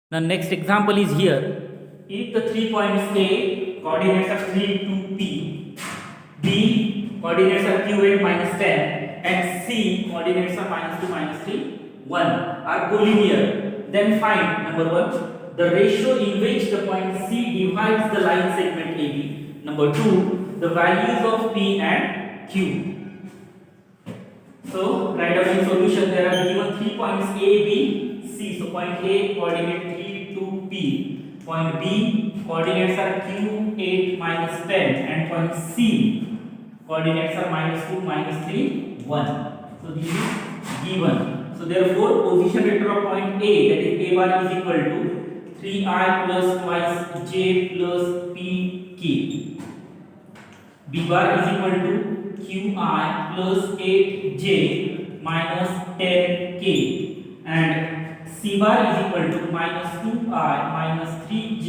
The next example is here. If the 3 points A coordinates are 3 to P, B coordinates are Q8 minus 10, and C coordinates are minus 2 minus 3 1 are collinear, then find number 1 the ratio in which the point C divides the line segment AB, number 2 the values of P and Q. So write down the solution. There are given 3 points A, B, C. So point A coordinate 3 to P. Point B coordinates are Q8 minus 10, and point C coordinates are minus 2 minus 3 1. So this is given. So therefore position vector of point A, that is A bar, is equal to 3I plus twice J plus PK. B bar is equal to Qi plus 8J minus 10K, and C bar is equal to minus 2I minus 3J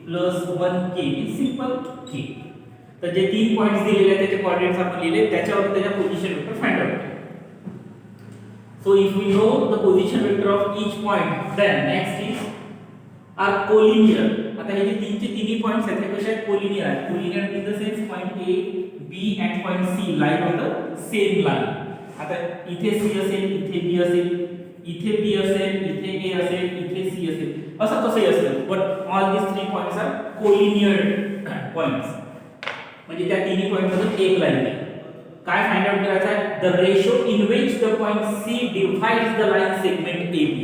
plus 1K. in simple K. तर जे 3 points दिलेले आहेत त्याचे coordinates आपण लिहिले, त्याच्यावर त्याच्या position vector find out करू. So if we know the position vector of each point, then next is are collinear. आता हे जे तीनचे तिन्ही पॉइंट्स आहेत ते कसे आहेत? कोलिनियर आहेत. Collinear in the sense point A, B and point C lie on the same line. आता इथे C असेल, इथे B असेल, इथे B असेल, इथे A असेल, इथे C असेल, असं कसंही असेल, but all these three points are collinear points. म्हणजे त्या तिन्ही पॉइंट मधून एक लाईन आहे. काय फाइंड आउट करायचं आहे? The ratio in which the point C divides the line segment AB.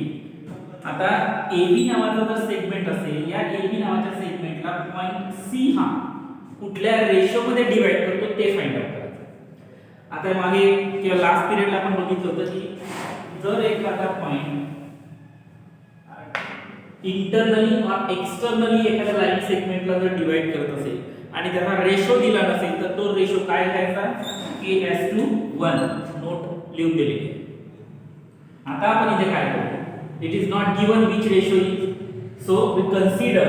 आता AB नावाचा जर सेगमेंट असेल, या AB नावाच्या सेगमेंटला पॉइंट C हा कुठल्या रेशो मध्ये डिवाइड करतो ते फाइंड आउट करायचं. आता मागे किंवा लास्ट पिरियडला आपण बघितलं होतं की जर एखादा पॉइंट इंटरनली और एक्सटर्नली एखाद्या लाइन सेगमेंटला जर डिवाइड करत असेल आणि त्याचा रेशो दिला नसेल तर तो रेशो काय घ्यायचा? K:1 नोट लिहून दिलेली आहे. आता आपण इथे काय करू? It is not given which ratio is, so we consider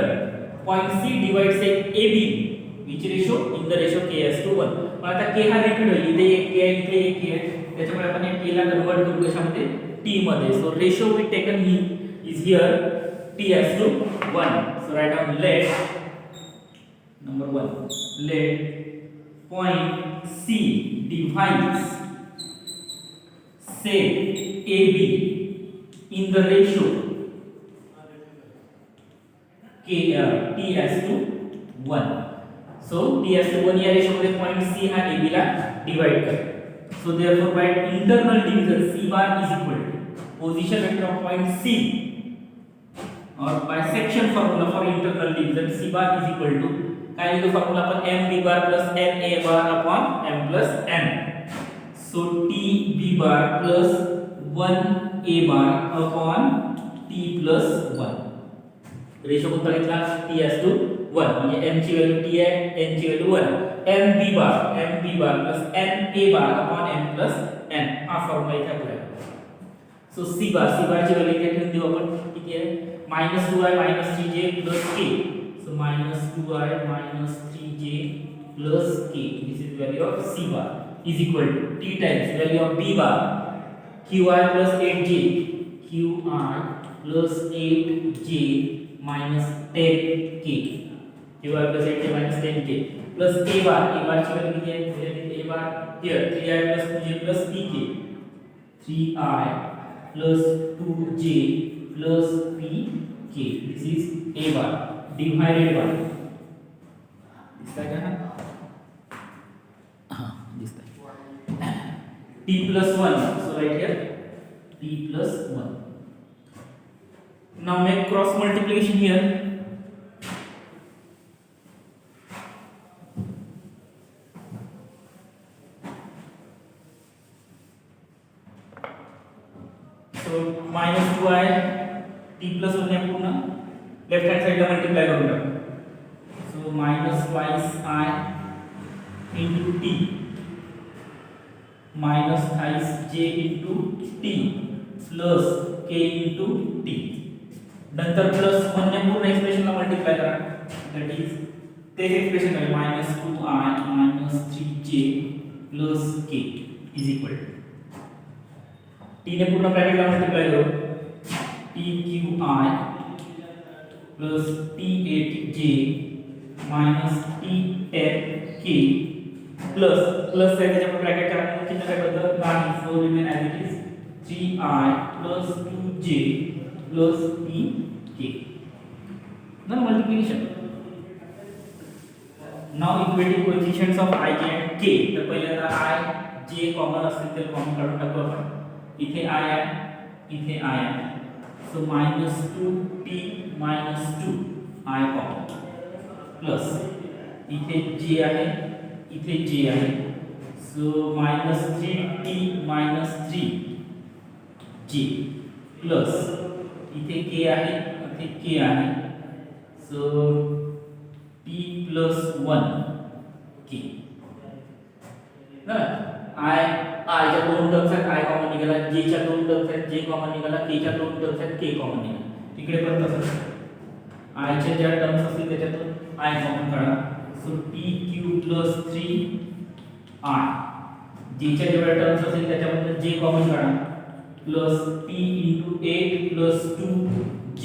point C divides AB, which ratio? In the ratio K:1. पण आता K हा रिपीट होईल, इथे एक K आहे, इथे एक K आहे, त्याच्यामुळे आपण या K ला कन्वर्ट करू कशामध्ये? T मध्ये. So ratio we taken is here T:1. So write down let number 1, let point C divides say AB in the ratio T:1. So T:1 या रेशो मध्ये पॉइंट C हा AB ला divide करेल. So therefore by internal division C bar is equal to position vector of point C, or by section formula for internal division C bar is equal to काय लिखो formula upon m b bar plus n a bar upon m plus n. So t b bar plus 1 a bar upon t plus 1. Ratio कोणता घेतला? T:1 म्हणजे m ची value t आहे, n ची value 1. m b bar plus n a bar upon m plus n हा formula इथे आपल्याला. So c bar ची व्हॅल्यू इथे ठेवून देऊ आपण. किती आहे? -2i - 3j plus k. So -2i minus 3j plus k. This is value of c bar is equal to t times value of b bar qi plus 8j, qi plus 8j minus 10k, qi plus 8j minus 10k plus a bar ची value किती आहे? a bar here 3i plus 2j plus pk, 3i plus 2j plus pk. This is a bar divided by दिसता है क्या? हाँ दिसता है. t plus 1. So right here t plus 1. Now make cross multiplication here. So -2i t plus 1 ने पूर्ण left hand side ला multiply करून टाकू. So minus twice i into t minus thrice j into t plus k into t. नंतर plus 1 ने पूर्ण expression ला multiply करा. दैट इज तेच एक्सप्रेशन आहे -2i minus 3j plus k is equal to t ने पूर्ण ब्रॅकेट ला मल्टीप्लाई करू. t q i plus T8J minus T10K plus plus आहे त्याच्यामध्ये ब्रॅकेट टाकून चिन्ह काय बदलत नाही, so remain as it is 3I plus 2J plus Tk ना multiplication. Now equating coefficients of I J and K. तर पहिले आता I J कॉमन असतील तर कॉमन काढून टाकू आपण. इथे I आहे, इथे I आहे, so minus 2T minus 2 I common plus इथे J आहे, इथे J आहे, so minus 3T minus 3J plus इथे K आहे, इथे K आहे, सो T प्लस 1K ना. I च्या दोन टर्म्स आहेत, I कॉमन निघाला, J च्या दोन टर्म्स आहेत, J कॉमन निघाला, K च्या दोन टर्म्स आहेत, K कॉमन निघाला. तिकडे पण तसंच I च्या ज्या टर्म्स असतील त्याच्यातून I कॉमन काढा, so TQ plus 3I. J च्या जेवढ्या टर्म्स असतील त्याच्यामधून J कॉमन काढा, plus T into 8 plus 2J.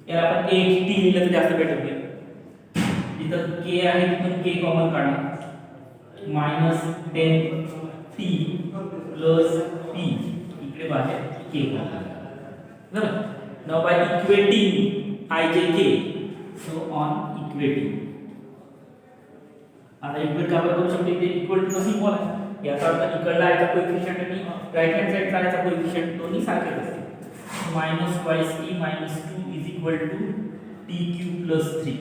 याला आपण 8T लिहिलं तर जास्त बेटर होईल. इथं K आहे, तिथून K कॉमन काढा, मायनस 10T प्लस P, इकडे बाहेर K कॉमन. बरोबर. Now by equating I J K, so on equating. आता इक्वेट का करू शकतो, इथे इक्वल टू सिम्बॉल आहे, याचा अर्थ इकडला आहे कोएफिशिएंट आणि राइट हँड साइड चा कोएफिशिएंट दोन्ही सारखेच असतील. Minus twice T minus 2 is equal to TQ plus 3.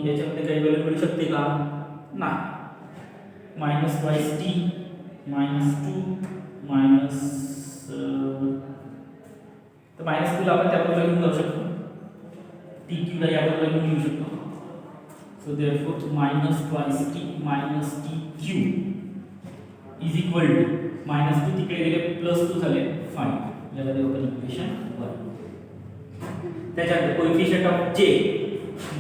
याच्यामध्ये काही व्हॅल्यू मिळू शकते का? नाही. Minus twice T minus 2 minus, तर मायनस 2 ला आपण त्या बाजूला घेऊन जाऊ शकतो, TQ ला या बाजूला घेऊन येऊ शकतो. So therefore minus twice T minus TQ is equal to minus 2 तिकडे गेले प्लस 2 झाले 5. याला देऊ आपण इक्वेशन 1. त्याच्यानंतर coefficient of J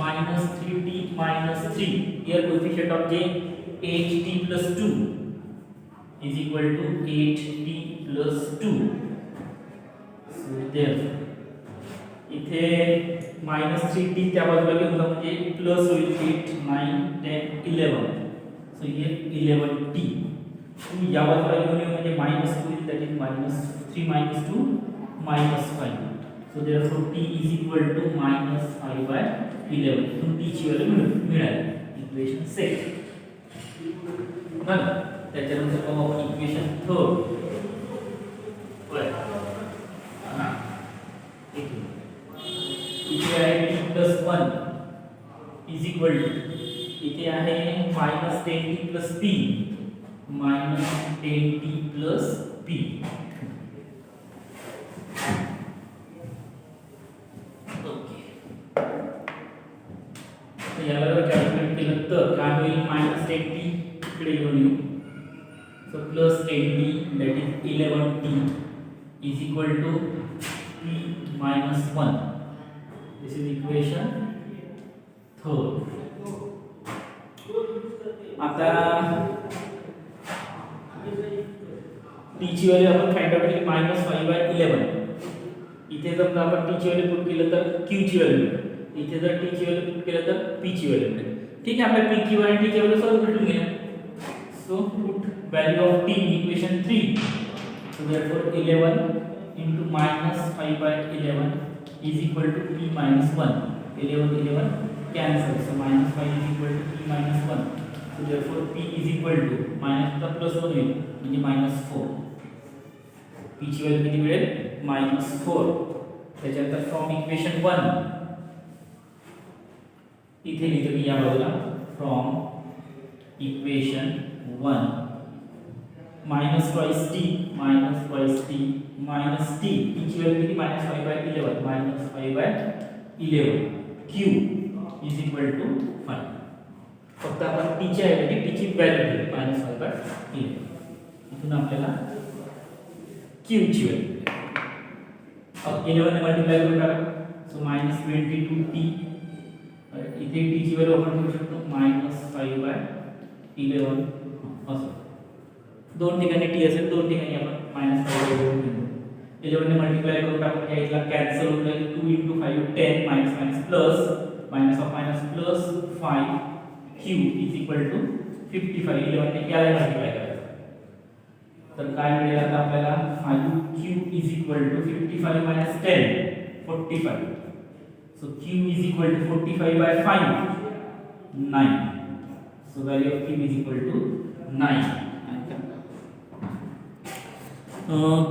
minus 3T minus 3. Here coefficient of J 8T plus 2 is equal to 8T plus 2. So therefore इथे minus 3T त्या बाजूला घेऊन जा म्हणजे प्लस होईल 8 9 10 11. सो हे 11T. या बाजूला घेऊन येऊ म्हणजे मायनस होईल, that is minus 3 minus 2 minus 5. So therefore T is equal to minus 5 by 11. इथून T ची व्हॅल्यू मिळाली. इक्वेशन 6. बरं, त्याच्यानंतर पाहू आपण इक्वेशन 3. इथे आहे T plus 1 is equal to, इथे आहे minus 10T plus P minus 10T plus P. Okay, तर याला जर कॅल्क्युलेट केलं तर काय होईल, मायनस 10T इकडे घेऊन येऊ, so plus 10T that is 11T is equal to P minus 1. This is equation 3. आता T ची व्हॅल्यू आपण फाइंड आउट केली मायनस 5 बाय 11. इथे जर आपण T ची व्हॅल्यू पुट केलं तर Q ची व्हॅल्यू मिळेल, इथे जर T ची व्हॅल्यू पुट केलं तर P ची व्हॅल्यू मिळेल. ठीक आहे, आपल्या P, Q आणि T ची व्हॅल्यू सर्व भेटून गेल्या. So put value of T in equation 3. So therefore 11 into minus 5 by 11 is equal to P minus 1. 11 cancel, so minus 5 is equal to P minus 1. So therefore P is equal to minus the plus 1 होईल म्हणजे minus 4. P ची value किती मिळेल, minus 4. त्याच्यानंतर from equation 1 इथे लिहितो मी या बाजूला, from equation 1 minus twice T minus twice T minus T, T ची व्हॅल्यू किती, minus 5 by 11 minus 5 by 11. Q is equal to 5. फक्त आपण T ची ऐवजी T ची व्हॅल्यू घेतली मायनस 5 बाय 11. इथून आपल्याला Q ची व्हॅल्यू 11 ने मल्टिप्लाय करून टाका, सो मायनस 22T. इथे T ची व्हॅल्यू आपण ठेवू शकतो मायनस 5 बाय 11 असं. दोन ठिकाणी T असेल, दोन ठिकाणी आपण मायनस 5 बाय 11 घेऊ. 11 ने मल्टिप्लाय करून टाकून या इथला कॅन्सल होऊन जाईल 2 * 5 10 minus minus plus minus of minus plus 5 q is equal to 55 11 ने याला मल्टिप्लाय करायचं तर काय मिळेल आता आपल्याला 5q is equal to 55 minus 10 45 so q is equal to 45 by 5 9 so value of q is equal to 9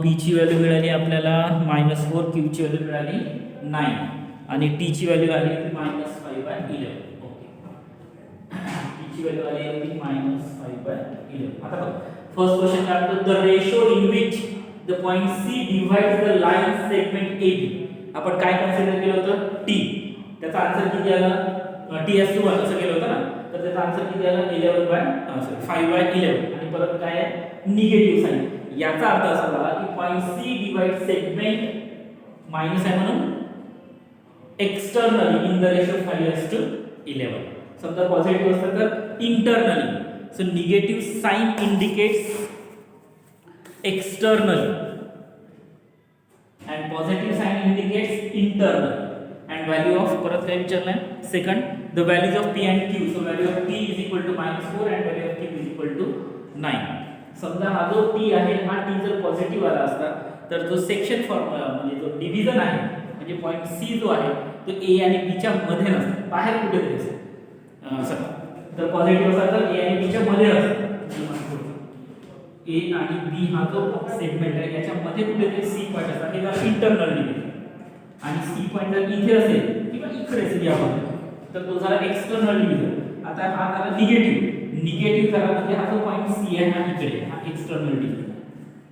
p ची value मिळाली आपल्याला -4 q ची व्हॅल्यू मिळाली 9 आणि t ची व्हॅल्यू आली -5 by 11 ओके t ची व्हॅल्यू आली होती -5 by 11 आता बघ फर्स्ट क्वेश्चन काय होतं the ratio in which the point c divides the line segment ab आपण काय कन्सिडर केलं होतं t त्याचा आन्सर किती आला t as 1 असं केलं होतं ना तर त्याचा आन्सर किती आला 5 by 11 आणि परत काय आहे निगेटिव्ह साइन याचा अर्थ असा झाला की point c divide segment minus आहे म्हणून एक्सटर्नली इन द रेशो 5:11 समजा पॉझिटिव्ह असेल तर internally so negative sign indicates externally and positive sign indicates internal and value of परत काय विचारलाय second the values of p and q so value of p is equal to -4 and value of q is equal to 9 समजा हा जो p आहे हा t जर positive आला असता तर जो सेक्शन फॉर्म्युला म्हणजे जो डिव्हिजन आहे म्हणजे पॉइंट c जो आहे तो a आणि b च्या मध्ये नसतो बाहेर कुठेतरी असतो असं तर पॉझिटिव्ह असेल तर a आणि b च्या मध्ये असतो A आणि B हा जो सेगमेंट आहे याच्या मध्ये कुठेतरी C पॉइंट असतात हे जर इंटरनल डिव्हिजन आणि C पॉइंट जर इथे असेल किंवा इकडे असेल यामध्ये तर तो झाला एक्सटर्नल डिव्हिजन आता हा झाला निगेटिव्ह झाला म्हणजे हा जो पॉइंट C आहे हा इकडे हा एक्सटर्नल डिव्हिजन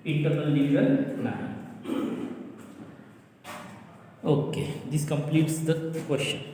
इंटरनल डिव्हिजन नाही okay this completes the question